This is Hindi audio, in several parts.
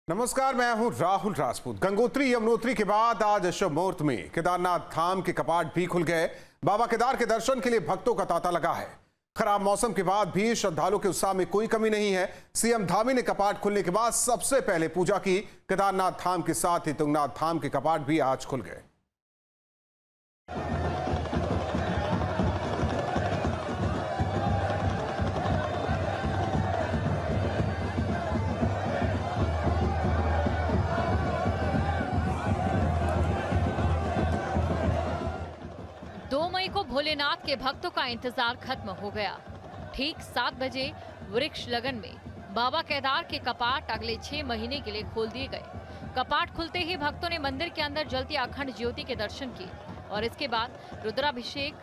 नमस्कार, मैं हूं राहुल राजपूत। गंगोत्री यमुनोत्री के बाद आज अशुभ मुहूर्त में केदारनाथ धाम के कपाट भी खुल गए। बाबा केदार के दर्शन के लिए भक्तों का तांता लगा है। खराब मौसम के बाद भी श्रद्धालुओं के उत्साह में कोई कमी नहीं है। सीएम धामी ने कपाट खुलने के बाद सबसे पहले पूजा की। केदारनाथ धाम के साथ ही तुंगनाथ धाम के कपाट भी आज खुल गए। मई को भोलेनाथ के भक्तों का इंतजार खत्म हो गया। ठीक 7 बजे वृक्ष लगन में बाबा केदार के कपाट अगले 6 महीने के लिए खोल दिए गए। कपाट खुलते ही भक्तों ने मंदिर के अंदर जलती अखंड ज्योति के दर्शन किए और इसके बाद रुद्राभिषेक,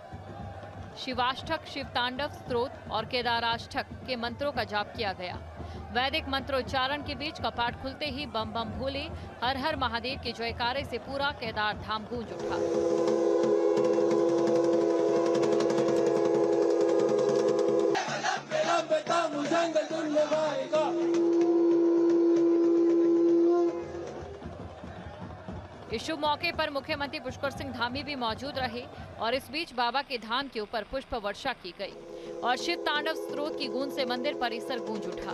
शिवाष्टक, शिव तांडव स्तोत्र और केदाराष्टक के मंत्रों का जाप किया गया। वैदिक मंत्रोच्चारण के बीच कपाट खुलते ही बम बम भोले, हर हर महादेव के जयकारे से पूरा केदार धाम गूंज उठा। इस शुभ मौके पर मुख्यमंत्री पुष्कर सिंह धामी भी मौजूद रहे और इस बीच बाबा के धाम के ऊपर पुष्प वर्षा की गई और शिव तांडव स्तोत्र की गूंज से मंदिर परिसर गूंज उठा।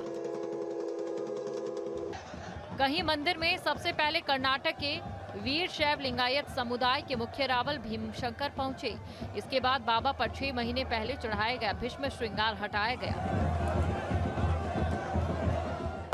कहीं मंदिर में सबसे पहले कर्नाटक के वीर शैव लिंगायत समुदाय के मुख्य रावल भीमशंकर पहुंचे। इसके बाद बाबा पर 6 महीने पहले चढ़ाया गया भस्म श्रृंगार हटाया गया।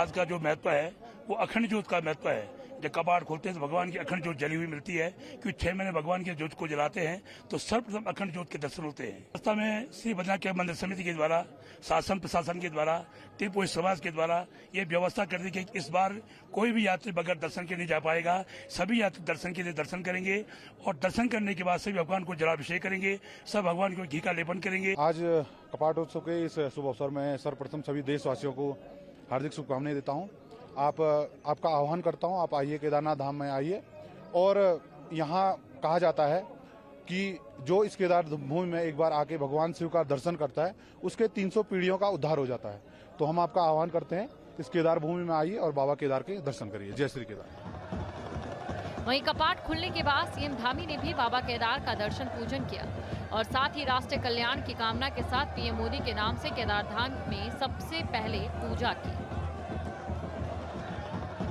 आज का जो महत्व है वो अखंड ज्योत का महत्व है। जब कपाट खोलते हैं तो भगवान की अखंड ज्योत जली हुई मिलती है, क्योंकि 6 महीने भगवान की ज्योत को जलाते हैं तो सर्वप्रथम अखंड ज्योत के दर्शन होते हैं। रास्ता में श्री बद्रीनाथ के मंदिर समिति के द्वारा, शासन प्रशासन के द्वारा, त्रिपुरी समाज के द्वारा ये व्यवस्था कर दी कि इस बार कोई भी यात्री बगैर दर्शन के नहीं जा पाएगा। सभी यात्री दर्शन के लिए दर्शन करेंगे और दर्शन करने के बाद सभी भगवान को जलाभिषेक करेंगे, सब भगवान को घी का लेपन करेंगे। आज कपाट उत्सव के इस शुभ अवसर में सर्वप्रथम सभी देशवासियों को हार्दिक शुभकामनाएं देता हूं। आपका आह्वान करता हूं, आप आइए, केदारनाथ धाम में आइए। और यहां कहा जाता है कि जो इस केदार भूमि में एक बार आके भगवान शिव का दर्शन करता है उसके 300 पीढ़ियों का उद्धार हो जाता है। तो हम आपका आह्वान करते हैं, इस केदार भूमि में आइए और बाबा केदार के दर्शन करिए। जय श्री केदार। वहीं कपाट खुलने के बाद सीएम धामी ने भी बाबा केदार का दर्शन पूजन किया और साथ ही राष्ट्र कल्याण की कामना के साथ पीएम मोदी के नाम से केदार धाम में सबसे पहले पूजा की।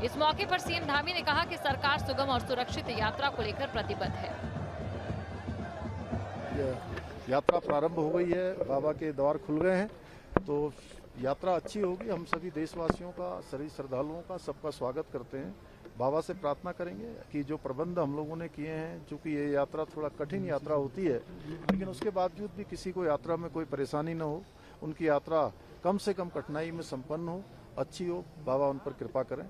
इस मौके पर सीएम धामी ने कहा कि सरकार सुगम और सुरक्षित यात्रा को लेकर प्रतिबद्ध है। यात्रा प्रारंभ हो गई है, बाबा के द्वार खुल गए हैं, तो यात्रा अच्छी होगी। हम सभी देशवासियों का, सभी श्रद्धालुओं का सबका स्वागत करते हैं। बाबा से प्रार्थना करेंगे कि जो प्रबंध हम लोगों ने किए हैं, चूंकि ये यात्रा थोड़ा कठिन यात्रा होती है, लेकिन उसके बावजूद भी किसी को यात्रा में कोई परेशानी न हो, उनकी यात्रा कम से कम कठिनाई में संपन्न हो, अच्छी हो, बाबा उन पर कृपा करें।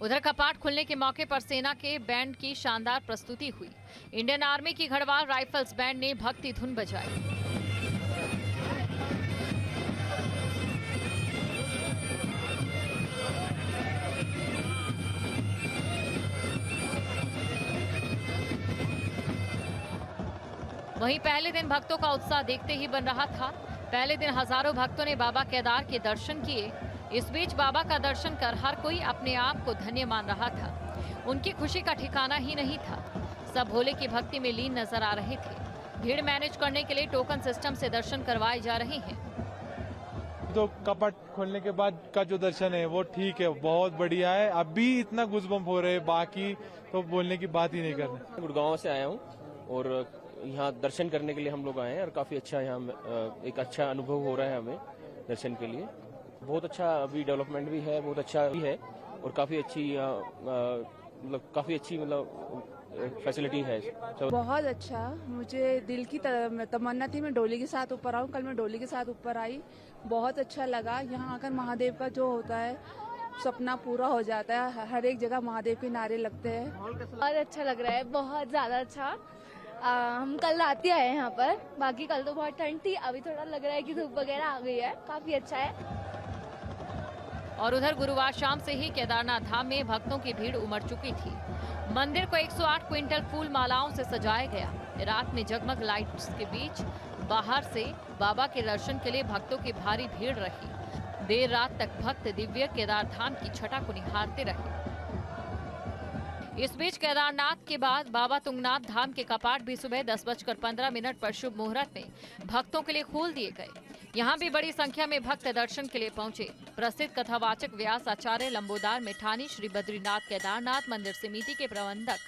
उधर कपाट खुलने के मौके पर सेना के बैंड की शानदार प्रस्तुति हुई। इंडियन आर्मी की गढ़वाल राइफल्स बैंड ने भक्ति धुन बजाई। वहीं पहले दिन भक्तों का उत्साह देखते ही बन रहा था। पहले दिन हजारों भक्तों ने बाबा केदार के दर्शन किए। इस बीच बाबा का दर्शन कर हर कोई अपने आप को धन्य मान रहा था। उनकी खुशी का ठिकाना ही नहीं था। सब भोले की भक्ति में लीन नजर आ रहे थे। भीड़ मैनेज करने के लिए टोकन सिस्टम से दर्शन करवाए जा रहे हैं। तो कपाट खोलने के बाद का जो दर्शन है वो ठीक है, बहुत बढ़िया है। अभी इतना गुजबम्प हो रहे हैं, बाकी तो बोलने की बात ही नहीं करना। गुड़गांव से आया हूँ और यहाँ दर्शन करने के लिए हम लोग आए हैं और काफी अच्छा यहाँ एक अच्छा अनुभव हो रहा है हमें दर्शन के लिए। बहुत अच्छा अभी डेवलपमेंट भी है, बहुत अच्छा भी है और काफी अच्छी फैसिलिटी है। बहुत अच्छा, मुझे दिल की तमन्ना थी मैं डोली के साथ ऊपर आऊं। कल मैं डोली के साथ ऊपर आई, बहुत अच्छा लगा। यहाँ आकर महादेव का जो होता है सपना पूरा हो जाता है। हर एक जगह महादेव के नारे लगते हैं। बहुत अच्छा लग रहा है, बहुत ज्यादा अच्छा। हम कल रात ही आए हैं यहाँ पर, बाकी कल तो बहुत ठंड थी, अभी थोड़ा लग रहा है कि धूप वगैरह आ गई है, काफी अच्छा है। और उधर गुरुवार शाम से ही केदारनाथ धाम में भक्तों की भीड़ उमड़ चुकी थी। मंदिर को 108 क्विंटल फूल मालाओं से सजाया गया। रात में जगमग लाइट्स के बीच बाहर से बाबा के दर्शन के लिए भक्तों की भारी भीड़ रही। देर रात तक भक्त दिव्य केदार धाम की छटा को निहारते रहे। इस बीच केदारनाथ के बाद बाबा तुंगनाथ धाम के कपाट भी सुबह 10:15 पर शुभ मुहूर्त में भक्तों के लिए खोल दिए गए। यहाँ भी बड़ी संख्या में भक्त दर्शन के लिए पहुंचे। प्रसिद्ध कथावाचक व्यास आचार्य लंबोदार मेठानी श्री बद्रीनाथ केदारनाथ मंदिर समिति के प्रबंधक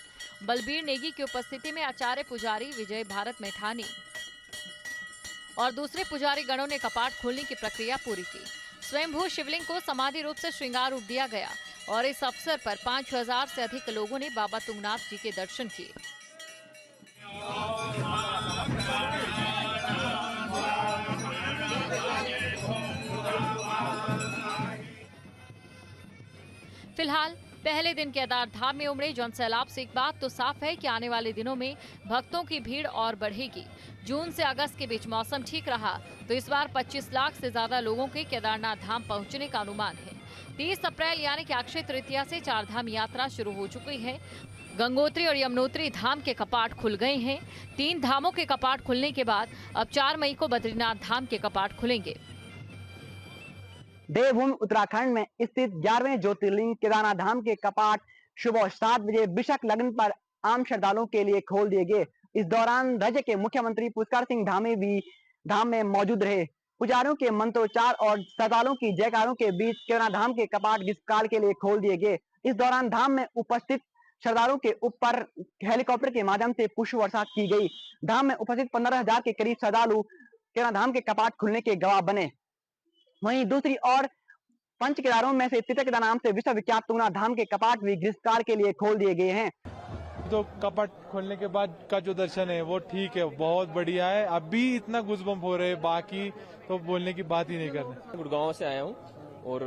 बलबीर नेगी की उपस्थिति में आचार्य पुजारी विजय भारत मेठानी और दूसरे पुजारी गणों ने कपाट खोलने की प्रक्रिया पूरी की। स्वयंभू शिवलिंग को समाधि रूप से श्रृंगार रूप दिया गया और इस अवसर पर 5000 से अधिक लोगों ने बाबा तुंगनाथ जी के दर्शन किए। फिलहाल पहले दिन केदार धाम में उमड़े जन सैलाब से एक बात तो साफ है कि आने वाले दिनों में भक्तों की भीड़ और बढ़ेगी। जून से अगस्त के बीच मौसम ठीक रहा तो इस बार 25 लाख से ज्यादा लोगों के केदारनाथ धाम पहुंचने का अनुमान है। 30 अप्रैल यानी कि अक्षय तृतीया से चारधाम यात्रा शुरू हो चुकी है। गंगोत्री और यमुनोत्री धाम के कपाट खुल गए हैं। 3 धामों के कपाट खुलने के बाद अब 4 मई को बद्रीनाथ धाम के कपाट खुलेंगे। देवभूमि उत्तराखंड में स्थित 11वें ज्योतिर्लिंग केदारनाथ धाम के कपाट सुबह 7 बजे वृषक लग्न पर आम श्रद्धालुओं के लिए खोल दिए गए। इस दौरान राज्य के मुख्यमंत्री पुष्कर सिंह धामी भी धाम में मौजूद रहे। पुजारियों के मंत्रोच्चार और श्रद्धालुओं की जयकारों के बीच केदारनाथ धाम के कपाट ग्रीष्मकाल के लिए खोल दिए गए। इस दौरान धाम में उपस्थित श्रद्धालुओं के ऊपर हेलीकॉप्टर के माध्यम से पुष्प वर्षा की गई। धाम में उपस्थित 15,000 के करीब श्रद्धालु केदारनाथ धाम के कपाट खुलने के गवाह बने। वहीं दूसरी ओर पंच केदारों में से तितकदा नाम से विश्वविख्यात तुंगनाथ धाम के कपाट भी ग्रीष्मकाल के लिए खोल दिए गए हैं। तो कपाट खोलने के बाद का जो दर्शन है वो ठीक है, बहुत बढ़िया है। अभी इतना गुजबम्प हो रहे हैं, बाकी तो बोलने की बात ही नहीं करना। गुड़गांव से आया हूँ और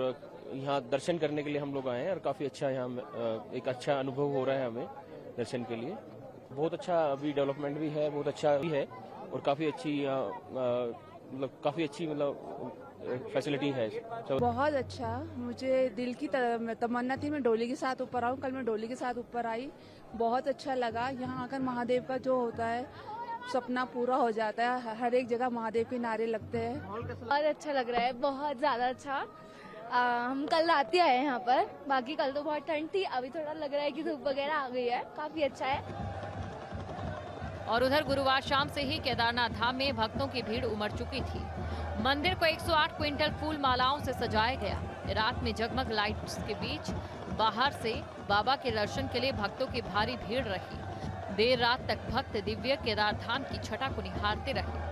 यहाँ दर्शन करने के लिए हम लोग आए हैं और काफी अच्छा यहाँ एक अच्छा अनुभव हो रहा है हमें दर्शन के लिए। बहुत अच्छा अभी डेवलपमेंट भी है, बहुत अच्छा भी है और काफी अच्छी फैसिलिटी है। बहुत अच्छा। मुझे दिल की तमन्ना थी मैं डोली के साथ ऊपर आऊँ। कल मैं डोली के साथ ऊपर आई, बहुत अच्छा लगा। यहाँ आकर महादेव का जो होता है सपना पूरा हो जाता है। हर एक जगह महादेव के नारे लगते हैं। बहुत अच्छा लग रहा है, बहुत ज्यादा अच्छा। हम कल रात ही आए हैं यहाँ पर, बाकी कल तो बहुत ठंड थी, अभी थोड़ा लग रहा है कि धूप वगैरह आ गई है, काफी अच्छा है। और उधर गुरुवार शाम से ही केदारनाथ धाम में भक्तों की भीड़ उमड़ चुकी थी। मंदिर को 108 क्विंटल फूल मालाओं से सजाया गया। रात में जगमग लाइट्स के बीच बाहर से बाबा के दर्शन के लिए भक्तों की भारी भीड़ रही। देर रात तक भक्त दिव्य केदार धाम की छटा को निहारते रहे।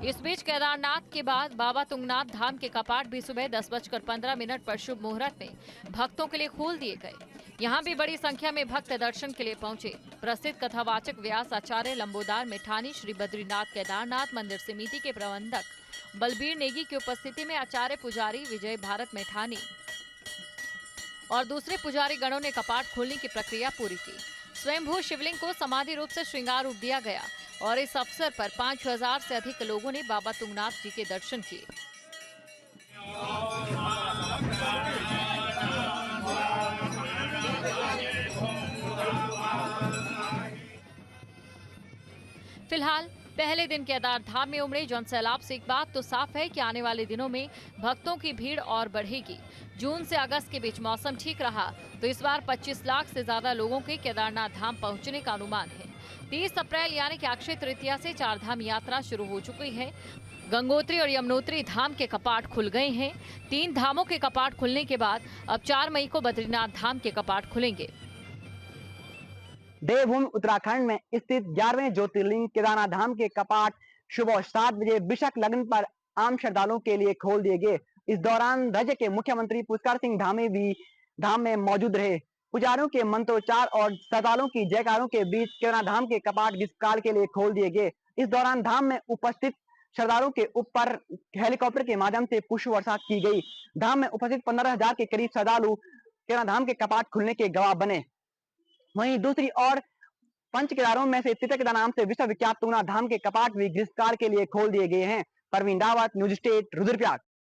इस बीच केदारनाथ के बाद बाबा तुंगनाथ धाम के कपाट भी सुबह 10:15 पर शुभ मुहूर्त में भक्तों के लिए खोल दिए गए। यहाँ भी बड़ी संख्या में भक्त दर्शन के लिए पहुंचे। प्रसिद्ध कथावाचक व्यास आचार्य लंबोदार मेठानी श्री बद्रीनाथ केदारनाथ मंदिर समिति के प्रबंधक बलबीर नेगी की उपस्थिति में आचार्य पुजारी विजय भारत मेठानी और दूसरे पुजारी गणों ने कपाट खोलने की प्रक्रिया पूरी की। स्वयंभू शिवलिंग को समाधि रूप से श्रृंगार रूप दिया गया और इस अवसर पर 5000 से अधिक लोगों ने बाबा तुंगनाथ जी के दर्शन किए। फिलहाल पहले दिन केदार धाम में उमड़े जन सैलाब से एक बात तो साफ है कि आने वाले दिनों में भक्तों की भीड़ और बढ़ेगी। जून से अगस्त के बीच मौसम ठीक रहा तो इस बार 25 लाख से ज्यादा लोगों के केदारनाथ धाम पहुंचने का अनुमान है। 30 अप्रैल यानी कि अक्षय तृतीया से चारधाम यात्रा शुरू हो चुकी है। गंगोत्री और यमुनोत्री धाम के कपाट खुल गए हैं। 3 धामों के कपाट खुलने के बाद अब 4 मई को बद्रीनाथ धाम के कपाट खुलेंगे। देवभूमि उत्तराखंड में स्थित 11वें ज्योतिर्लिंग केदारनाथ धाम के कपाट सुबह 7 बजे वृषक लग्न पर आम श्रद्धालुओं के लिए खोल दिए गए। इस दौरान राज्य के मुख्यमंत्री पुष्कर सिंह धामी भी धाम में मौजूद रहे। पुजारियों के मंत्रोच्चार और श्रद्धालुओं की जयकारों के बीच केदारनाथ धाम के कपाट ग्रीष्मकाल के लिए खोल दिए गए। इस दौरान धाम में उपस्थित श्रद्धालुओं के ऊपर हेलीकॉप्टर के माध्यम से पुष्प वर्षा की गई। धाम में उपस्थित 15,000 के करीब श्रद्धालु केदारनाथ धाम के कपाट खुलने के गवाह बने। वहीं दूसरी ओर पंच केदारों में से तितकदा नाम से विश्वविख्यात तुंगनाथ धाम के कपाट भी ग्रीष्मकाल के लिए खोल दिए गए हैं। Parveen Rawat, news state, Rudraprayag.